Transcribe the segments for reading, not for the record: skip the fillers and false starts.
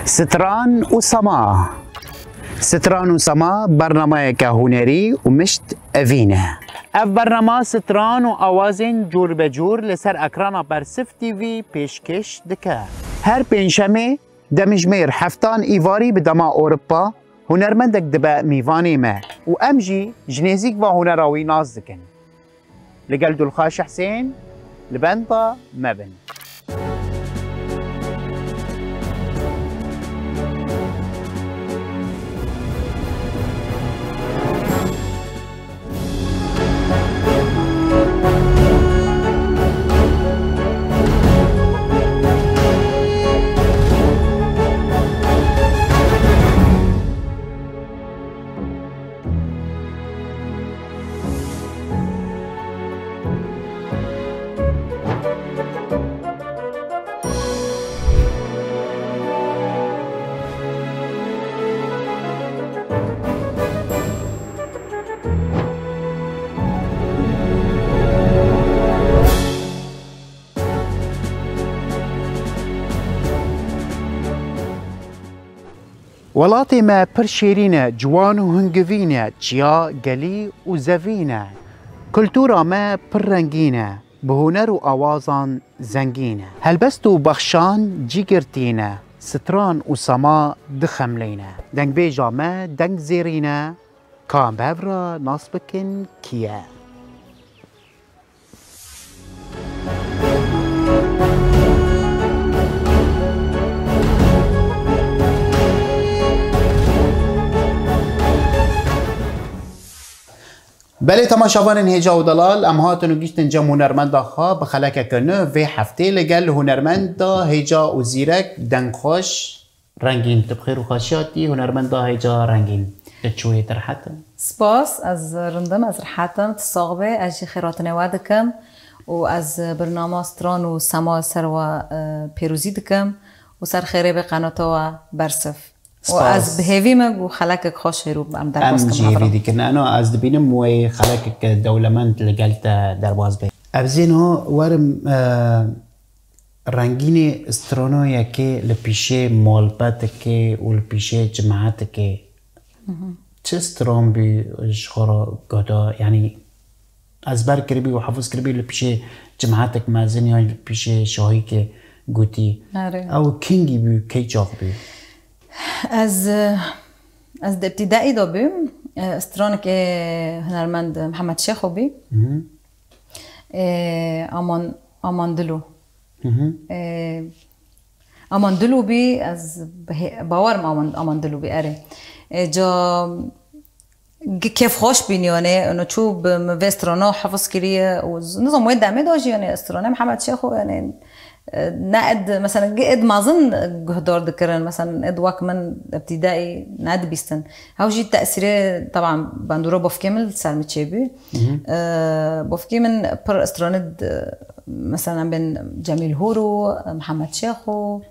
ستران وسما ستران وسما برنامه که هنری و مشت اوینه اف برنامه ستران و آوازین جور به جور لسر اکرانا برسف تیوی پیشکش دکه هر پنجشنبه دمجمیر هفتان ایواری به دما اروپا هنرمندک دبا میوانی ما و امجی جنیزیک و هنراوی ناز دکن لگل دلخاش حسین لبنطا مبن ولاتی ما پر شیرینه جوان و هنگوینه چیا گلی و زوینه کلتورا ما پر رنگینه به هنر و آوازان زنگینه هلبست و بخشان جیگرتینه ستران و سما دخملینه دنگ بیجا ما دنگ زیرینه کام بابرا ناس بکن کیه بله تماشاوان هجا و دلال ام هاتن و گیشتن جم هنرمند خواه بخلکه کنه و هفته لگل هنرمند هجا و زیرک دنگ خوش رنگین تبخیر و خوشیاتی هنرمند هجا رنگین تشوی ترحتن سپاس از رندم از رحتن تصاقبه از خیرات نوادکم و از برنامه ستران و سما سر و پیروزی دکم و سر خیره به قناته و برسف و از بهیوی مگ و خلکک خوش هیروب ام درباز کم ام جیوی دیکن انا از دبینم و خلکک دولمند لگلت درباز بی ابزین ها ورم رنگین استرانو که لپیشه مالبت که و لپیشه جماعت که چه استران بی شخورا گادا یعنی از بر کربی و حفظ کربی لپیشه جماعتک مازن یا لپیشه شاهی که گوتی او کینگی بی کی جاق بی از ابتدایی دا بیم استرانک هنرمند محمد شیخو بی آمان دلو بی از باورم آمان دلو بی اره جا کیف خوش بینیانه انو چوب به استرانا حفظ کریه و نظام وید دمه داشتی یعنی استرانا محمد شیخو یعنی نقد مثلا قد ما اظن جهدار ذكرن مثلا قد واك من ابتدائي نقد بيستن هاوجي التاثير طبعا باندورا بوفكيمل سالمي تشيبي بوفكيمن بر استراند مثلا بين جميل هورو محمد شيخو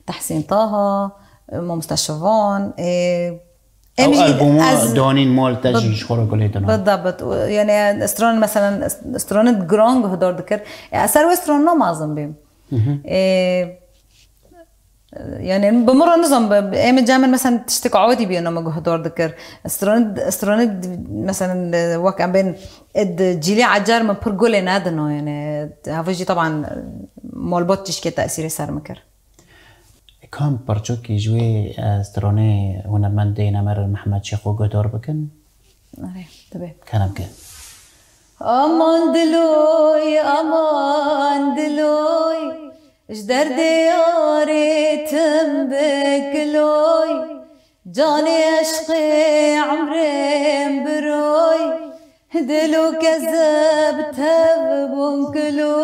تحسين طه مستشفان او البوم دونين مال تجيش خورا كليتنا بالضبط يعني استران مثلا استراند جرانج جهدار ذكر اثر وستران ما اظن بهم يعني بمر نظام ايام الجامعه مثلا تشتك عودي بي انا ما جهدار ذكر استراند مثلا وقت بين جيلي عجار من برجول نادنو يعني هافجي طبعا مالبوت تشكي تاثير صار مكر كم برچوكي جوي استرانه هنرمند نمر محمد شيخو جهدار بكن اره تمام كلام كده امان دلوي اجدر دياريتم بكلوي جاني عشقي عمرين بروي دلو كذب تهبون كلو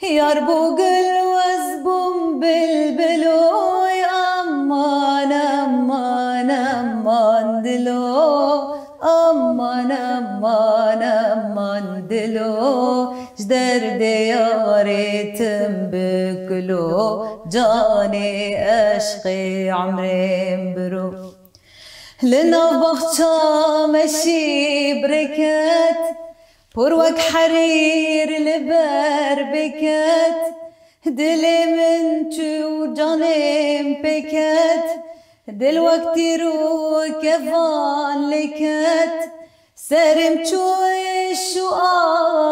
ياربو قل وزبون بالبلوي امان امان امان دلو امان امان امان دلو جدر دياريتم بكلو جاني عشقي عمرين برو لنا بخشا مشي بركات بروك حرير لبر بكات دلی من چو جانم بکت دل وقتی رو کفان لکت سرم چوش و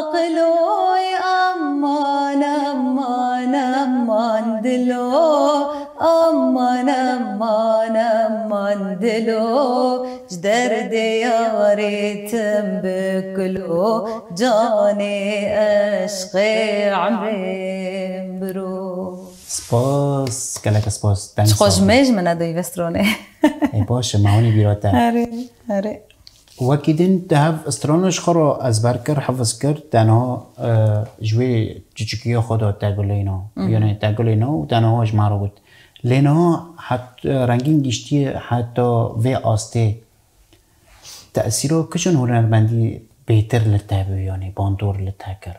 عقلوی امان امان امان دلو امان امان امان دلو جدر دیارتم بکلو جان عشق عمرم برو سپاس کلک سپاس خوش میج من دوی وسترونه ای باشه معونی بیراته آره وكيدين تهف استرانش خرا از بركر حفظ کرد تنها جوي جيجيكيا خدا تاگلینا یعنی تاگلینا و تنها اج معرو بود لینا حتی رنگین گشتی حتی و آسته تأثیرو کشون هنرمندی بهتر لتابه یعنی باندور لتاکر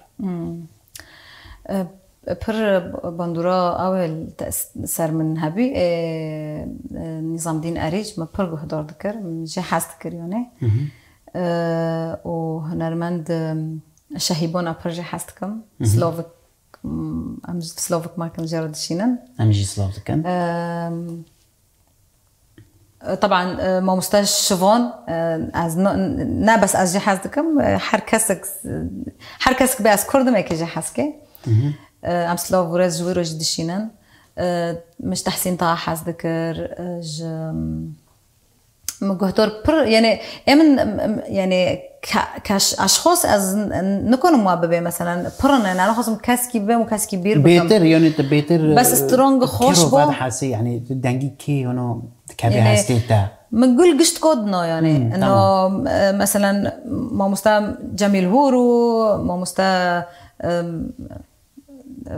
پر باندورا اول سر من هبی نظام دین اریج ما پر گهدار دکر جه حست کریونه و هنرمند شهیبان پر جه حست کم سلوفک سلوفک ما کن جرد شینن امجي سلوفک کن طبعا ما مستاش شوان از نه بس از جه حست کم هر کسک به از کردم اکی جه حست که ام سلاف ورز جوي روج دشينن مش تحسين طه حاس ذكر مقهتور بر يعني امن يعني كاش اشخاص از نكون مواببه مثلا برنا انا خصم كاسكي بم وكاسكي بير بيتر يعني بيتر بس سترونج خوش بو حاسي يعني دنجي كي هنا كابي يعني هستيتا منقول قشت كودنا يعني انه مثلا ما مستا جميل هورو ما مستا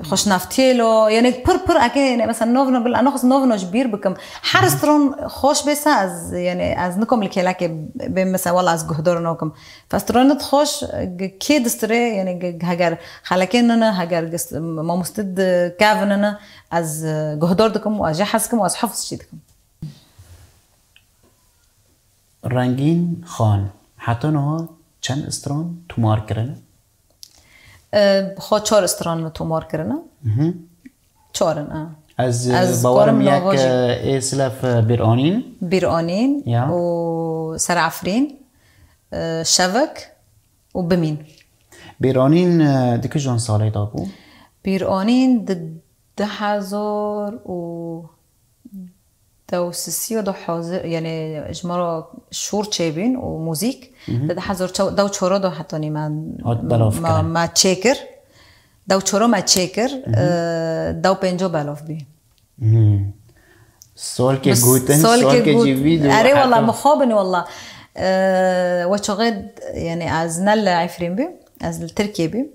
خوش نفتیلو یعنی پر اگه یعنی مثلا نوفنا بل انا خص نوفنا جبیر بکم هر استرون خوش بس از یعنی از نکم الکلاک به مثلا والله از گهدار نوکم فاسترونت خوش کی دستره یعنی هگر خلکن هگر ما مستد کاوننا از گهدار دکم و از جحسکم و از حفظ شی دکم رنگین خان حتی نه چند استرون تومار کرنه خود 4 استران تو مار کردن 4 از باورم یک اسلاف بیرانین و سر عفرین شوک و بمین بیرانین دیگه جان سالی دابو بیرانین 2013 يعني اجمرا شور تشابين وموزيك ده حزر دو تشورو دو حتوني ما تشيكر دو تشورو ما تشيكر دو بنجو بالاف بي سول كي غوتن سول كي جيفيد اري والله مخابني والله وشغد يعني از نل عفرين بي از التركي بي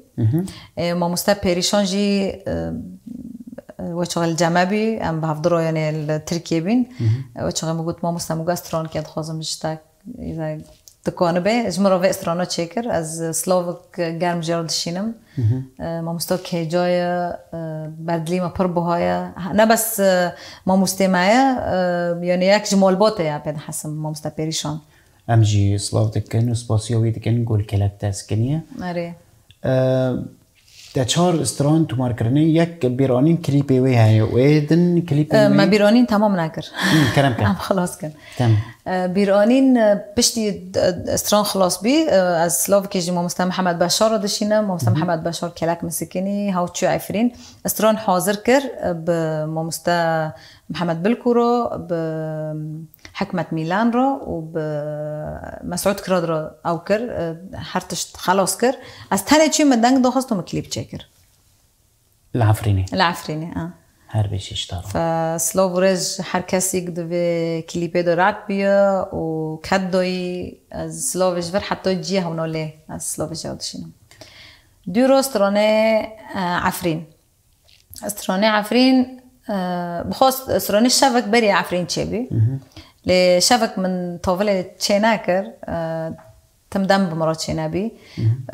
ما مستا بيريشون جي وشغل جمابي ام بحضروا يعني التركي بين وشغل موجود ما مستمو استرون كده خازم مشتاق اذا تكون به اجمرو في استرونو تشيكر از سلوفك گرم جرد شينم ما مستوى كي جاية بدلي ما بربوهايا نه بس ما مستمعية يعني يك جمال باته يا بين حسم ما مستوى بيريشان امجي سلوفتك كن وسباسيوي تكن قول كلاب تاسكنيه اري ده 4 استران تو ماركرني یک بیرانین کلیپی وی هایی و ایدن کلیپی ما بیرانین تمام نکر کرم کن خلاص کن تمام بیرانین پشتی استران خلاص بی از سلوفکی جی مامستا محمد بشار را دشینم مامستا محمد بشار کلک مسکنی هاو چو عفرین استران حاضر کر به مامستا محمد بلکورو به حكمة ميلان را و بمسعود كراد را او كر هرتش خلاص كر از تاني چي من دنگ داخستم كليب تشيكر العفريني هر بيش اشتارو فسلو رج هر كسي قدو كليبي دو رات بيا و كدوي از سلو جفر حتى جي هونو لي از سلو جاودشينم دورو استراني عفرين استراني عفرين بخواست استراني الشبك بري عفرين تشيبي لشبك من طاولة تشيناكر تمدم بمرات تشينابي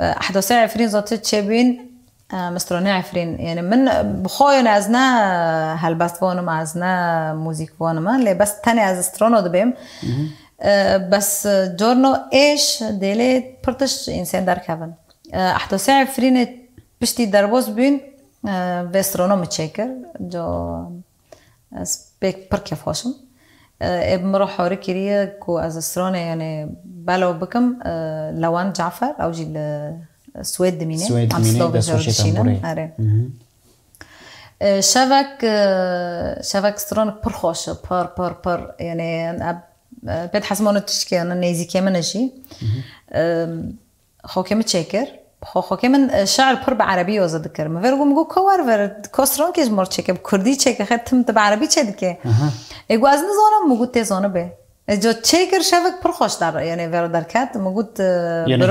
11 عفرين زاتت تشيبين مستراني عفرين يعني من بخوايا عزنا هالبست فانم عزنا موزيك فانم اللي بس تاني از استرانو دبيم بس جورنو ايش ديلي برتش انسان در كفن 11 عفرين بشتي دربوز بين وسترانو متشكر جو سبيك بركة فاشم مرة حواري كريه كو از استرانه يعني بلو بكم لوان جعفر او جي السويد دمينه عم سلوفي جوردشينا اره شافك استرانه پر خوش پر يعني بيت حسمانو تشكي انا نيزي كمان شي خوكي متشكر خوكي من شعر پر بعربي وذكر ما فرقو مگو كوار كوسترون كيش مر تشكب كردي تشك ختم بعربي تشدكه اگو از نزانم مگو تزانه به جو تشکر شافك پر خوش دار يعني ور دركات مگو يعني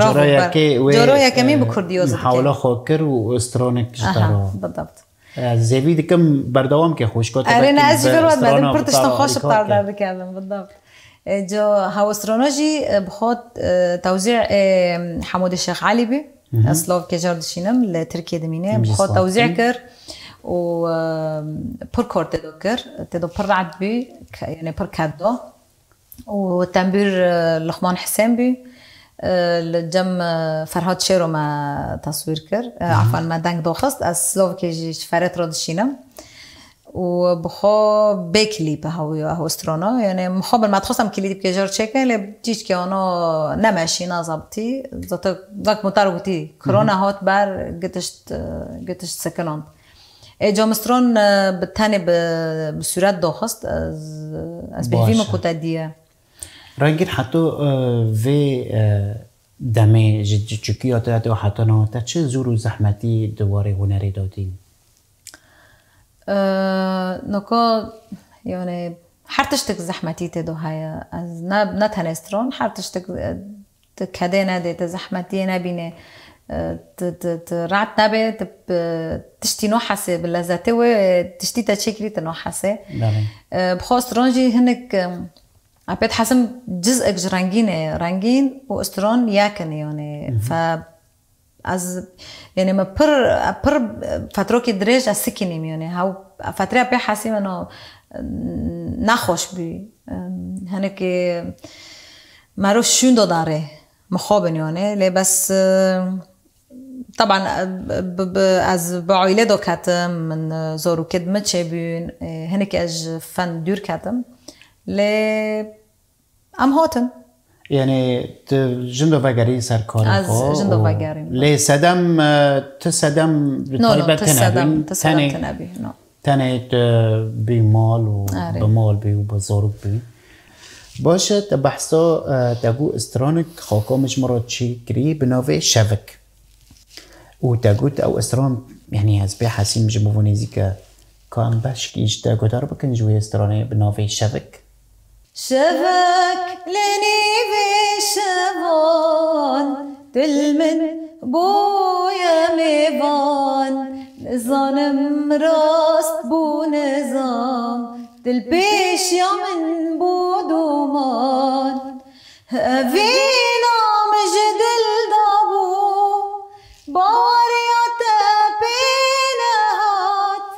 جرايا كمي بكردي وذكر حاول خوكر واسترونك جدارو بالضبط زيفي دكم بردوام که خوش كتب انا از فرود بعدين برتشتن خوش بتار دار كلام بالضبط جو هاوستروناجي بخوت توزيع حمود الشيخ علي بي اسلوف كجاردشينم لتركيا دمينه بخوت توزيع كر و پر كورت دوكر تدو پر عد بي يعني پر كادو وتنبير لقمان حسين بي الجم فرهاد شيرو ما تصوير كر عفوا ما دنگ دوخست از سلوفكي فرات رادشينم وبخو بكليب هو استرانا يعني مخابل ما تخصم كليب كجار تشيكن لبجيش كي انا نماشي نظبطي ذاك متربطي كورونا هات بر قتشت سكنان اجا مسترون بالتاني بصورت داخست از بهوی مقتدیه رنگین حتی و دمه جدیات و حتی نه چه زور و زحمتی دواره هنری دادین نکا يعني حرتشتك زحمتي تدو هاي از نه تنسترون حرتشتك كده نده زحمتي نبينه رعت نبي تشتي نوحسه باللذات وتشتي تشكري تنوحسه بخاسترونجي هنك عبيت حسم جزء رنگين واسترون ياكن يعني ف از يعني ما پر فتره درج از سكينيم يعني هاو فتره به حسيم انه نخوش بي هنك مرو شوندو داره مخابن يعني لي بس طبعا از بعائله دو كاتم من زورو كدمه تشبين هنك اج فن دور كاتم لي ام هاتن يعني جندو وگری سرکاری از جندو وگری لی سدم تسدم بطریبه تنبی تنه بی مال و بمال بی و بزارو بی باشه تبحثا تگو استرانک خاکامش مرا چی کری بناوه شوک و تگو او استران يعني از بی حسیم جمعونیزی که کام بشک ایش تگو دار بکن جوی استرانه بناوه شوک شفك لني بشفان تلمن بويا ميفان نظام راست بو نظام تلبيش يا من بودومان أفينا مجدل دابو باريات بينهات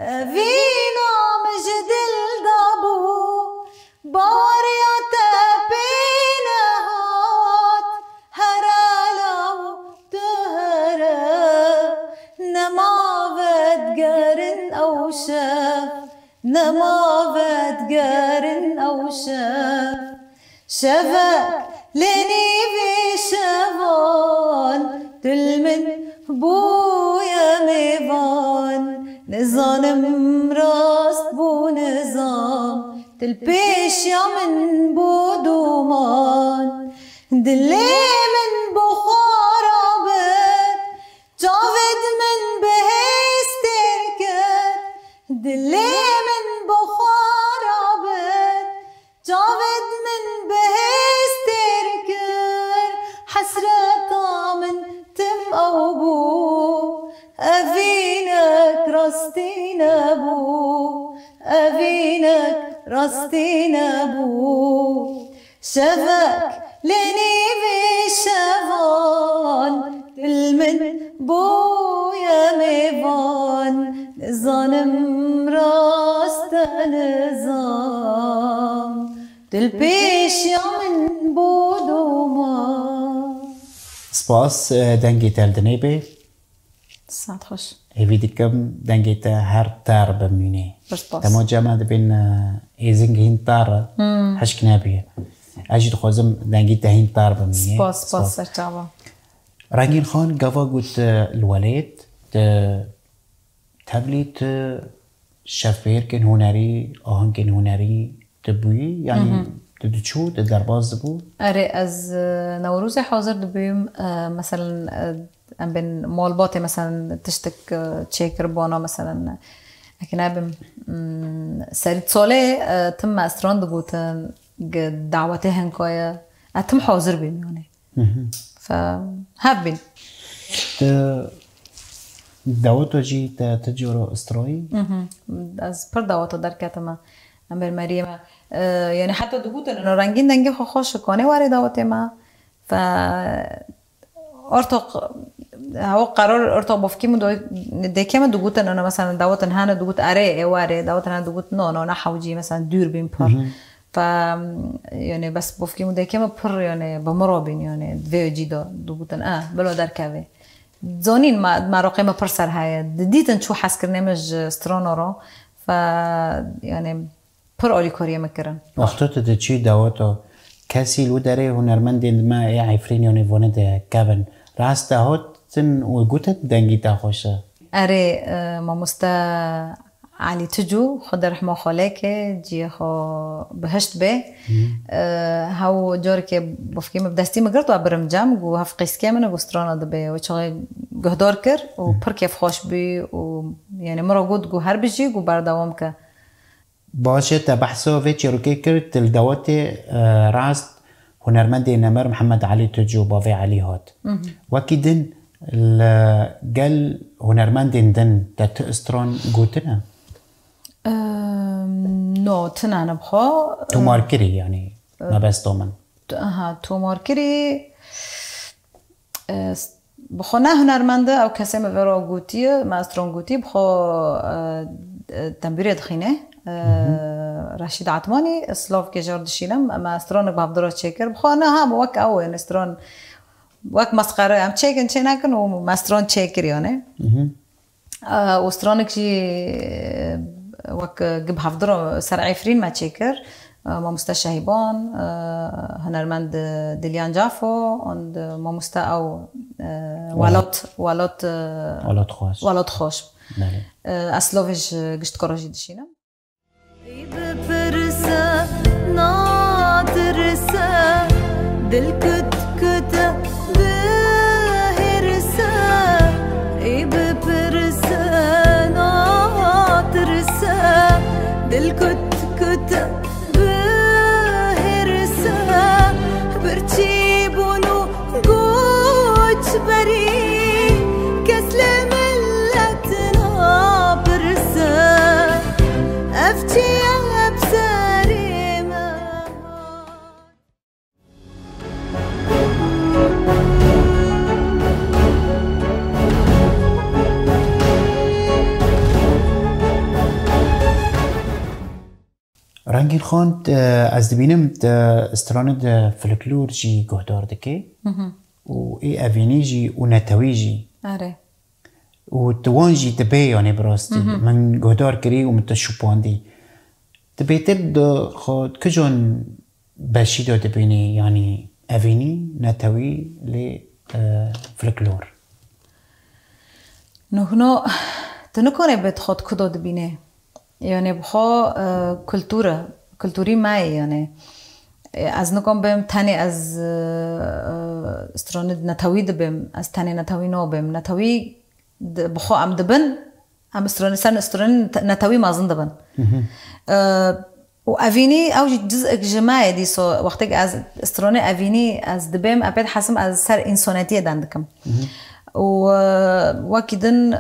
أفينا مجدل دابو باريات بينهات هرالاو تهرا نماوت قرن أو شاف نماوت قرن أو شاف شفك لني بشفان تلمن بويا ميفان نظام راست بو نظام تلبيش يا من بودومان دلي من بخارابت جاود من بهستركت دلي من بخارابت جاود من بهستركت حسرتا من تم أوبو أفينك راستين أبو أفينك راستين أبو شفك لني بشفان تلمن بويا ميفان نظام راست نظام تلبيش يا من بودوما سپاس دنگی تلدنی بی ساعت خوش هیوی دکم دنگیت هر تار بمینه تما جمع دبین ایزنگ هین تار حشک نبیه اجید خوازم دنگیت هین تار بمینه سپاس سرچاوا رنگین خان گوا گوت الولید تبلیت شفیر کن هنری آهن کن هنری تبوی یعنی تدچو درباز بو اره از نوروز حاضر دبیم مثلا ام بين مولباتي مثلا تشتك تشيكر بونا مثلا لكن ابم سريت صالة تم استران دقوتن دعوتهن كويا اتم حاضر بين يعني فهابين دعوتو جي تجورو استروي از پر دعوتو در كتما امبر مريم يعني حتى دقوتن انه رنگين دنگي خوش كونه واري دعوتي ما ف ارتق هو قرار ارتق بفكيم دكيما دوغوتن انا مثلا دعوتن هانا دوغوت اري واري دعوتن هانا دوغوت نو نحوجي مثلا دور بين بار ف يعني بس بفكيم دكيما بر يعني بمرابين يعني في جي دوغوتن بلو در كافي زونين ما رقم بر سر هاي ديتن شو حس برنامج سترونورو ف يعني بر اولي كوريا مكرن وقتت تشي دعوتو كاسي لو داري هنرمند ما يعرفين يعني فونت كافن راست هاتن وجوتت دنگی تا خوشه. اره ما مستا علی تجو خدا رحمه خالک جی خو بهشت به هاو جور که بفکیم بدستی مگرد و برم جام گو هف قیسکی من گسترانا دبی و چه گهدار کر و پر کیف خوش بی و یعنی مرا گود گو هر بجی گو بردوام که باشه تبحثو في تشيروكي كرت الدواتي راست هنرمندي نمر محمد علي تجو بافي علي هات وكيدن قال هنرمندي دن تأسترون قوتنا نو تنا نبخو تو ماركري يعني ما بس تومن تو ماركري بخونه هنرمنده او کسی مورا قوتي ما استرون قوتي بخو تنبيري دخينه رشید عطمانی اسلاف که جرد شیلم اما استران بابدرا چکر بخوانه هم وک او این استران وک مسخره هم چکن چه نکن و مستران چکر یانه و استران که وک گب هفدرا سر عفرین ما چکر ما مستشهیبان هنرمند دلیان جافو und ما مستا او ولات خوش اسلافش گشت کاراجی دشینم بپرسه نادرسه دل کت کت بهرسه ای بپرسه نادرسه دل کت کت بهرسه برچی بونو گوچ بری کسل ملتنا برسه افتي رنگین خان از دبینم استران فلکلور جی گهدار دکه و ای اوینی جی و نتوی جی آره و توان جی دبی یعنی براستی من گهدار کری و متشوپاندی دبیتر دا خود کجان بشی دا دبینی یعنی اوینی نتوی لی فلکلور نهنا تنکنه بد خود کدا دبینه يعني بخوا كلتوري معي يعني از نکم بهم تنی از استران نتوی دبم از تنی نتوی نو بهم نتوی بخوا ام دبن ام استران نتوی مازن دبن و اوینی اوجی جزء جماعی دی سو وقتی از استران اوینی از دبم ابد حسم از سر انسانیتی دندکم وكيدن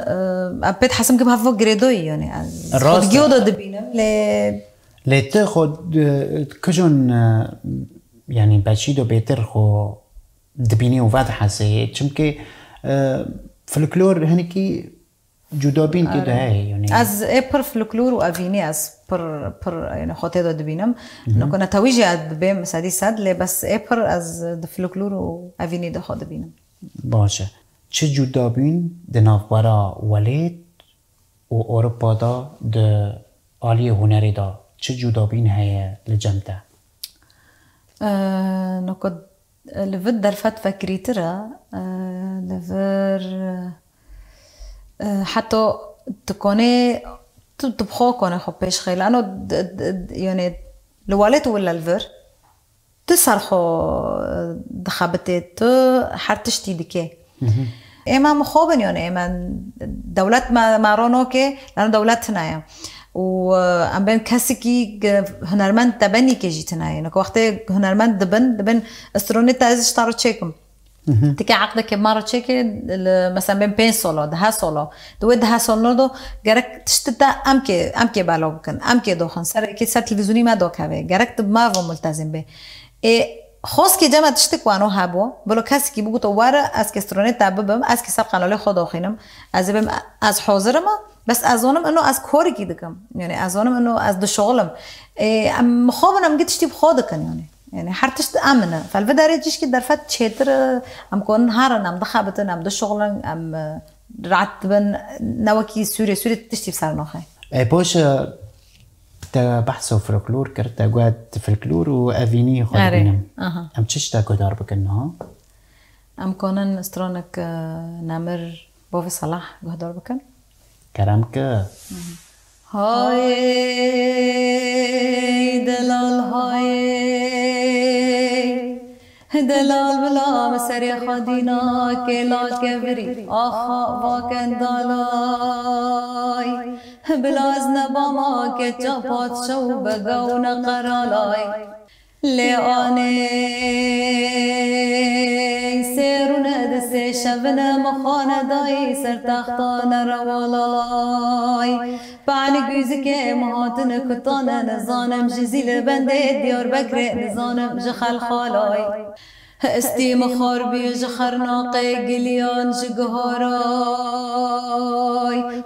أبيت حسم كم هفوق جريدوي يعني خد جودة دبينم ل تاخد كجون يعني باشيدو بيتر خو دبيني وفات حسي چمكي فلكلور هنيكي جدابين كده هاي يعني از بر فلكلور وافيني از بر يعني خاطر دبينم انه كنا تويجي بهم سادي ساد ل بس بر از فلكلور وافيني ده خد دبينم باشه چه جدابین دنافبارا ولید و أوروبا دا ده آلی هنری دا چه جدابین هیا لجمته؟ نقد لفر درفت فكريترا لفر حتى تكوني تبخو كونه خبيش خيل لأنه يعني الوالد ولا الفر تصرخو دخبتت حرتشتي دكي اما مخوبن يعني اما دولت ما رونوكي لأنه دولتنا يعني وام بين كاسكي هنرمند تبني كيجي تناي نك وقت هنرمند دبن استرونيتا از اشتارو تشيكم تكي عقدك مره تشيكي مثلا بين 5 سولا ده سولا ده سولا دو جرك تشتتا امكي بالو كن امكي دوخن سر كي سر تلفزيوني ما دوكاوي جرك ما و ملتزم به خاص که جمع تشتک وانو هبوا بلو کسی که بگو تو واره از کسترونت تببم از که سر قناله خود آخینم از بیم از حاضرم بس از آنم انو از کاری کی دکم یعنی از آنم انو از دشغلم مخابنم گه تشتی بخود کن یعنی هر تشت امنه فالفه داره چیش که در فت چهتر ام کن هرن ام دخابتن ام دشغلن ام رعتبن نوکی سوری تشتی بسر نخی باش تا بحث فولكلور كرت قاعد فولكلور وافيني خالدينم ام تشش تا قدار بكنها ام كونن استرونك نامر بوفي صلاح قدار بكن كرامك هاي دلال هاي دلال بلا مسري خدينا كلا كبري آخا واكن دالاي بلاز نباما که چاپات شو بگون قرالای لیانه سیرون دسته شبن مخانه دای سر تختان روالای بعد گوزی که مهاتن کتان نزانم جزیل بنده دیار بکر نزانم جخل خالای استی مخار بی جخرناقه گلیان جگهارای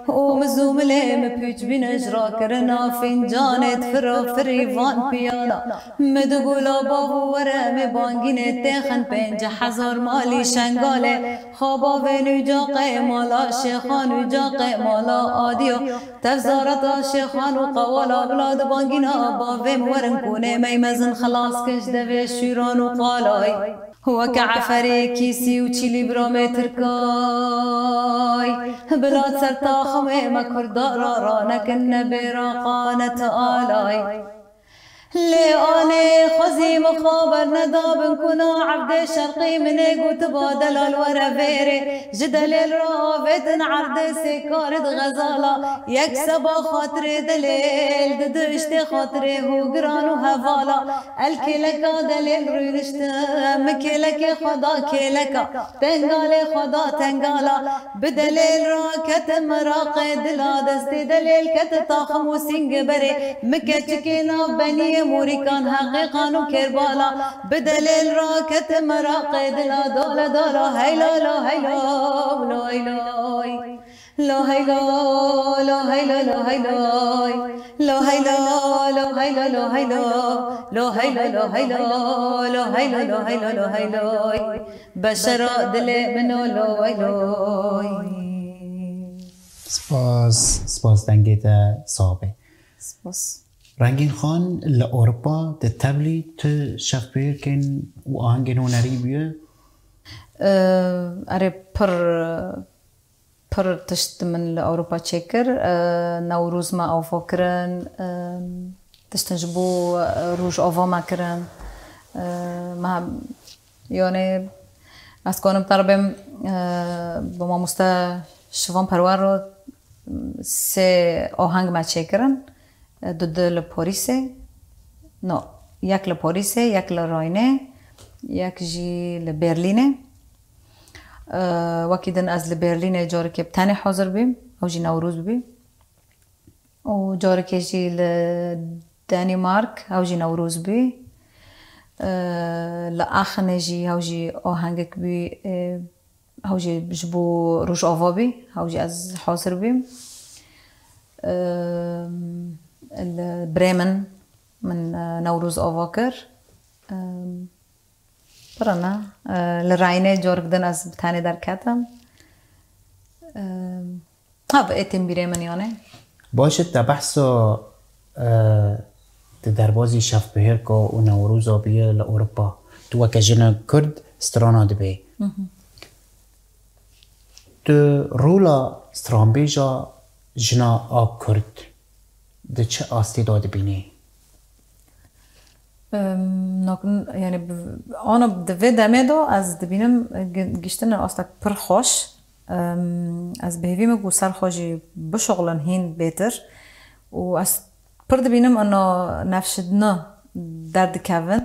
او مزومله مپیچ بین اجرا کرنا فنجانت فریوان پیالا مدگولا بابو ورم بانگین تخن 5000 مالی شنگاله خوابا و نجاق مالا شیخان نجاق مالا آدیو تفزارت شیخان و قوالا بلاد بانگینا باویم ورن کونه میمزن خلاص کش دوی شیران و قالای هو كعفري كيسي وتشيلي برامتر كاي بلاد سرطاخمي ما كردارا رانك النبراقانة آلاي لأني خزي مخابر ندابن كنا عبد شرقي من قوت بادل الورا فيري جدل الرافد عرض سكارد غزالة يكسب خاطر دليل ددشت خاطري هو قران وهفالا الكلك دليل ريدشت مكلك خدا كلك تنقالي خدا تنقالا بدليل راكت مراقي دلا دستي دليل كت طاخم وسنقبري مكتشكينا بني موريكان حقيقان وكربالا بدليل راكت مراقي دلا دولا دولا هيلا لا هيلا لا هيلا لا هيلا لا هيلا لا هيلا لا هيلا لا هيلا لا هيلا لا هيلا لا هيلا لا هيلا لا هيلا لا هيلا بشرا دلي منو لا هيلا سپاس دنگیت صابه سپاس رنگین خان لأوروبا تتبلي تشفير كن وآهنگن هنري بيه؟ اره پر تشت من لأوروبا تشكر نوروز ما أوفا كرن تشتنجبو روش أوفا ما كرن ما يعني از کنم طربم با ما مستا شوان پروار رو سه آهنگ ما تشكرن دو لپوریسه نه یک لپوریسه یک لراینه یک جی لبرلینه وکیدن از لبرلینه جاره که بتنی حاضر بیم او جی نوروز بیم و جاره که جی لدانمارک او جی نوروز بیم لآخنه جی او جی آهنگک بی او جی جبو روش آوا بی او جی از حاضر بیم بريمن من نوروز أواكر برنا لراينة جورجدن از بتاني در كاتم ها بقيتم بريمن يعني باشد تا بحثا دەربازی شەفبهێرکە و نەوروزا بیە لە ئەوروپا تو وەکە ژنە کورد سترانە دەبێ تو ڕوولا سترانبێژا ژنا ئا کورد دە چه ئاستێدا دەبینێ يعني انا بدي دمدو از دبینم گشتن اصلا پر خوش از بهوی مگو سر خوشی بشغلن هین بهتر و از پر دبینم انه نفشدنا درد کون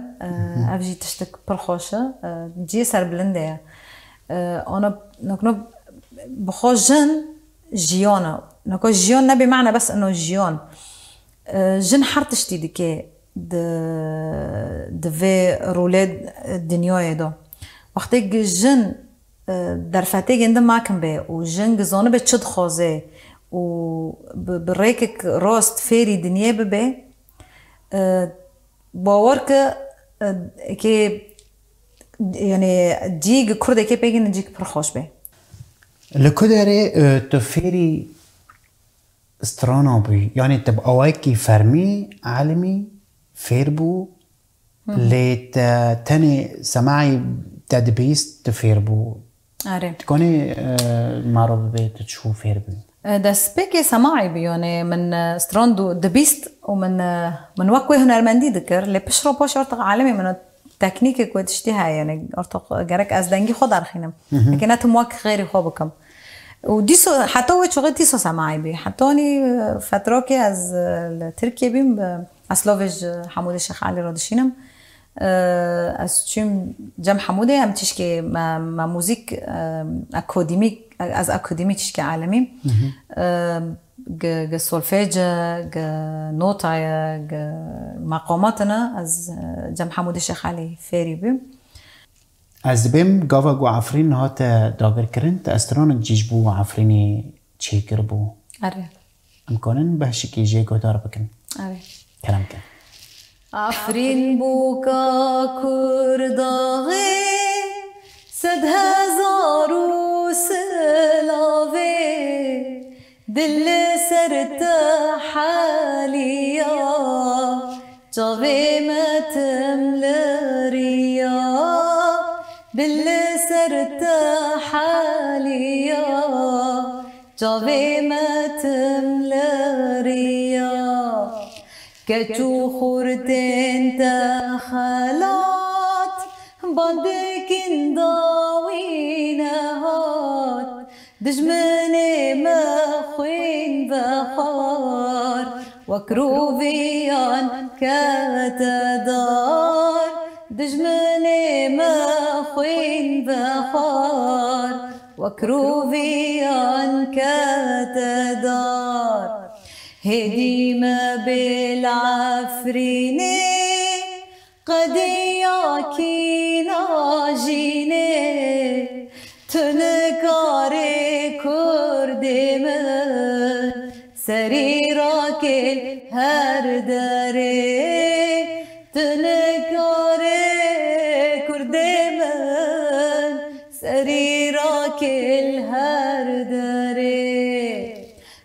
افجی تشتک پر خوشه جی سر بلنده انا نکنو بخوش جن جیانه نکو جیان نه بمعنى بس انه جیان جن حرتشتی دکه د رولاد دنیای دا وقتی جن در فتح گنده ماکن به و جن گزانه به چد خوازه و بریک راست فیری دنیا به باور که یعنی جیگ کرده که بگین جیگ پر خوش به لکدره تو فیری استرانا بی یعنی تب آوائی فرمی عالمی فير بو ليت تاني سماعي تدبيست تفير بو تكوني معروف بيت تشوف فير بو ده سبيكي سماعي بيوني من ستراندو دبيست ومن وكوي هنرمندي ذكر اللي بشرب باش ارتق عالمي من تكنيكي كوي تشتيها يعني ارتق جارك از دنجي خد ارخينم لكن اتم واك غيري خوبكم وديسو حتى هو شغل ديسو سماعي بي حتاني فتراكي از تركيا بيم اسلاوج حمود الشيخ علي رادشينم از چیم جم حموده هم چیش که ما موزیک اکادمیک از اکادمی چیش که عالمی گ سولفيج گ نوتای گ مقاماتنا از جم حمود الشيخ علي فيري بیم از بیم گاوا گو عفرین هات داگر کرن تا استران جیش بو عفرینی چی کر بو اره امکانن بهشی که جی گودار بکن اره كلام كان عفرين بوكا كرداغي سد هزار وسلاوي دل سرت حاليا جاوي متملريا دل سرت حاليا جاوي متملريا كتو خورتين تخلات بندكن داوينهات دجمني مخوين بخار وكروفيان كتدار دجمني مخوين بخار وكروفيان كتدار هدي ما بالعفريني قد ياكي ناجيني تنكاري كرد من سريرك الهردري تنكاري كرد من سريرك الهردري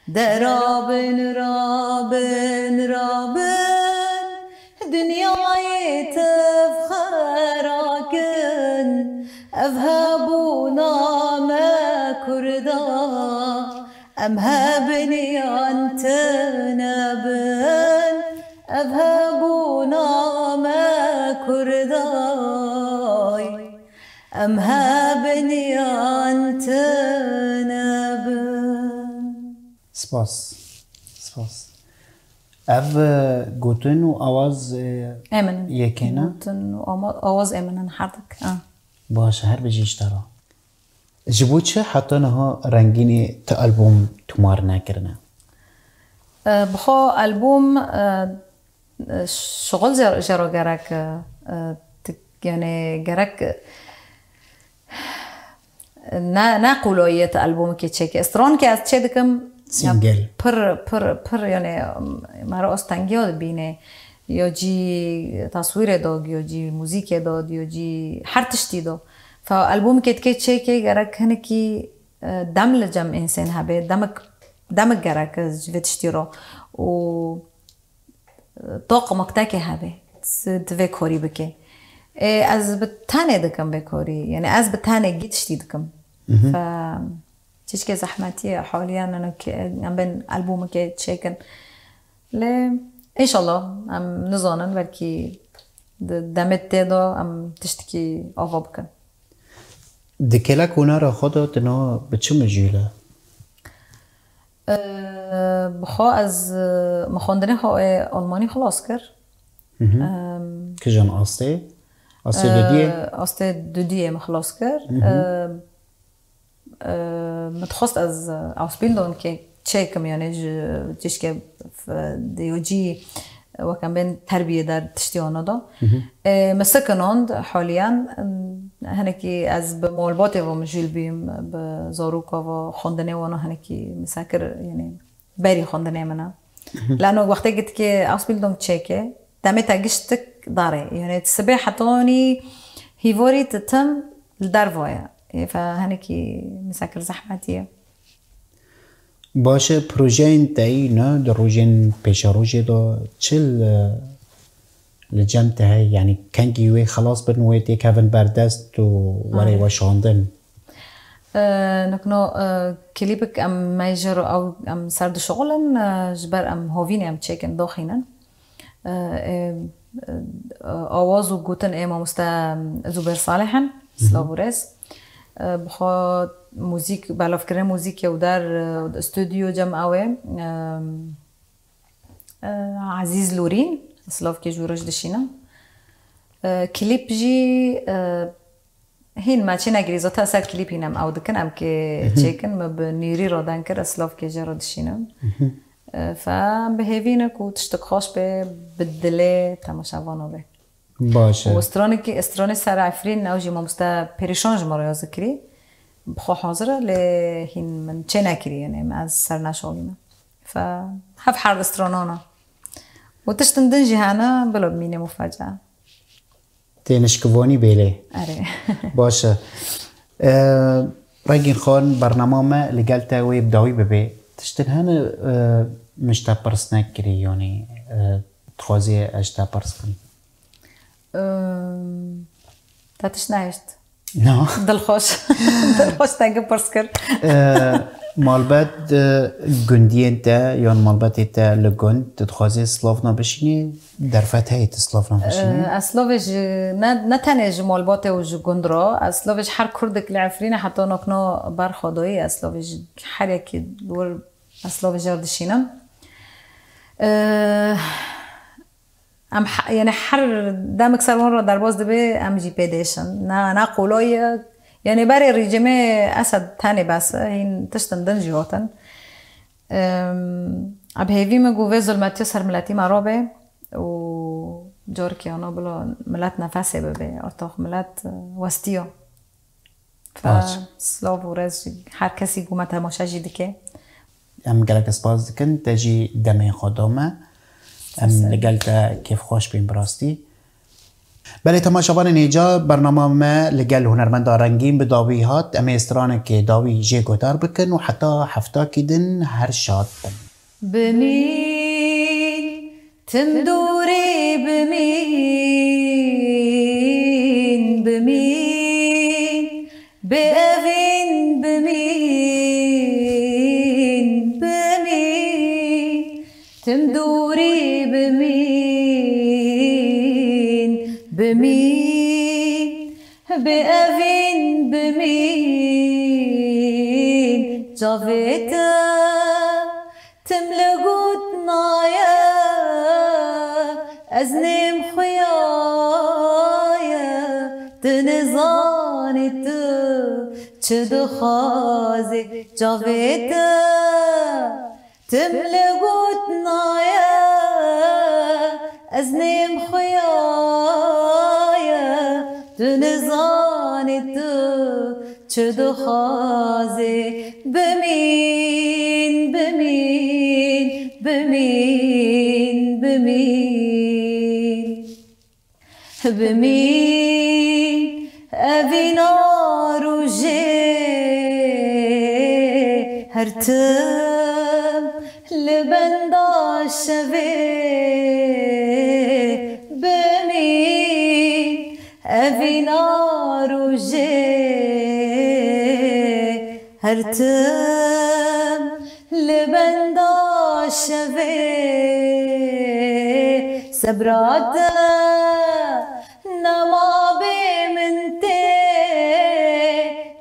درابن رابن رابن دنياي تفخراكن أذهبونا ما كردا أمهبني أنت نبن أذهبونا ما كردا أمهبني أنت نبن سپاس اف گوتن و آواز امنن یکینا گوتن و آواز امنن حردك باشه هر بجیش دارا جبو چه حتی نها رنگینی تا البوم تمار نکرنه بخو البوم شغل جرا گرک يعني جرك نقولوية البوم كي تشيك استرون كي اتشدكم سینگل پر يعني مرا استنگیاد بینه یا جی تصویر داد یا جی موزیک داد یا جی هر تشتی داد فالبوم که تشيك گرک هنکی دم لجم انسان هبه دمك دمك جرك جفت اشترا و طاقة مكتاكي هبه تفي كوري بكي از بتاني دكم بكوري يعني از بتاني جيت شتي دكم ف تشكي زحمتي حاليا انا عم بين البومك تشيكن ل ان شاء الله ام نظانن بلكي دمت تيدو ام تشتكي افا بكن دكلا كونا را خودت نا بچه مجيله بخوا از مخوندنی ها آلمانی خلاص کرد كجان أصلي دودية أصلي دودية مخلاص كر متخصص از أوسبيلدون كي تشيكم يعني جيش كي ديوجي وكان بين تربية در تشتيانه دا مسكناند حاليا هنكي از بمولباتي و مجيل بيم بزاروكا و خوندنه وانا هنكي مسكر يعني باري خوندنه منا لأنه وقتی قلت كي أوسبيلدون تشيكي دمتا قشتك داري يعني تسبيح حطوني هيفوري تتم الدرفايا فهنكي مسكر زحمتي باشه پروژه تایی نه در روزین پیش روزی دا چل لجمت هی یعنی کنگی وی خلاص بنوی تی کفن بردست و وری و شاندن نکنو کلیبک ام میجر او ام سرد شغلن جبر ام هاوینی ام چیکن داخینن آواز و گوتن ایما مستا زوبر صالحن سلاورس بخواد موزیک بالاف کردن موزیک و در استودیو جمعه عزیز لورین سلاف که جورج دشینم کلیپ جی هین ما چه نگریزه تا اصلا کلیپ اینم او دکنم که چیکن ما به نیری را دن کرد سلاف که جرا دشینم فهم به هیوینه که تشتک خوش به بدله تماشاوانو به باشه و استرانی سر عفرین نوجی ما مستا پریشانج ما را ذکری بخوا حاضره لهین من چه نکری یعنی من از سر نشالیمه فهف حرد استرانانا و تشتن دنجی هانا بلا بمینه مفاجعه تینشکوانی بیله اره باشه رگین خان برنامه ما لگل تاوی بداوی ببی تشتن هانا مشتا پرس نکری یعنی تخوازی اشتا پرس کن تاتش نایشت نه دلخوش تنگه پرس کرد مالبات گندین تا یا مالبات تا لگند تخوازی سلاف نباشینی در فتحی سلاف نباشینی اسلافش نه تنج مالبات و گند را اسلافش هر کردک لعفرین حتی نکنا برخوادایی اسلافش هر یکی دور اسلافش جردشینم ام يعني حر دامك صار مرة درباز دبي ام جي بيديشن نا قولوي يعني بري ريجيمي اسد تاني بس هين تشتن دنجي وطن اب هيفي مگو وزل ما تسر ملاتي مرابه و جوركي انا بلا ملات نفسي ببي ارتاخ ملات وستيو فسلاف ورز هر کسی گو ما تماشا جي دكي ام گلک اسپاز دکن تجي دمي خدامه ام لگلتا کیف خوش بین براستی بله تماشاوان نیجا برنامه ما لگل هنرمند رنگین به داوی هات اما استرانه که داوی جه گوتار بکن و حتی هفتا کدن هر شاد بن بمين تمدوري بمين بمين بأفين بمين بمين تمدوري بمين بمين بأفين بمين جافيتا تملقوت نايا أزنم خيايا تنزاني چد خازي جافيتا تملقوت نايا أزنم خيايا تنزاني چد خازي بمين بمين بمين بمين بمين أفينا روجي هرتر شوه بمین اوینا روژه هر تم لبندا شوه سبراتا نما بمنته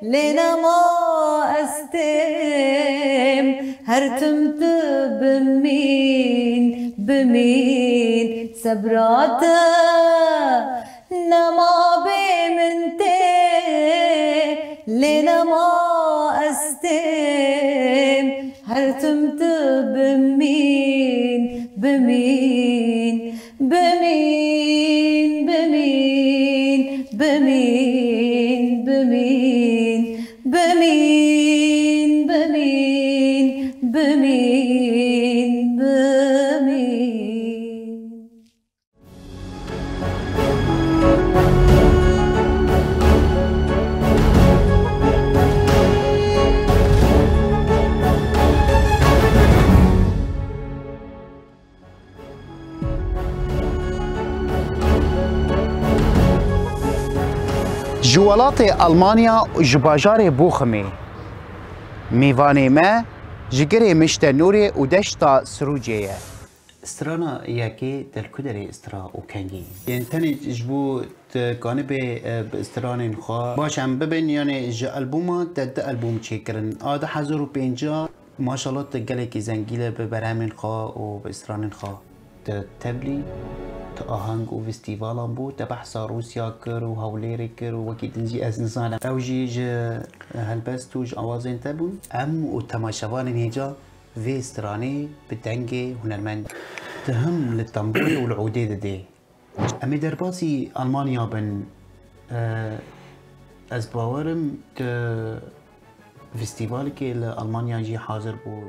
لنما استم هر تم بمين سبراتا نما بمنته لنما استم هر تم بمين بمين بمين بمين بمين بمين بمين بمين بمين بمين جوالات ألمانيا جباجار بوخمي ميواني ما جگري مشت نوري ودشتا سروجيه استرانا ياكي دلكدري استرا وكانجي يعني تاني جبو تقانبي باستران خوا باش عم ببين يعني جا ألبوما تد ألبوم تشيكرن آده حزور وبينجا ما شاء الله تقلقي زنجيلة ببرامن خوا وباستران خوا تبلي آهنگ و فستیوالان بود تبحثا روسیا کر و هوليري کر و وکی دنجی از نزانم او جیج هلبست و آوازین تبون ام و تماشوان هیجا في استراني بدنجي هنرمند تهم للطنبوري والعودي دي امي درباسي المانيا بن از باورم فستیوالی که لألمانيا جي حاضر بو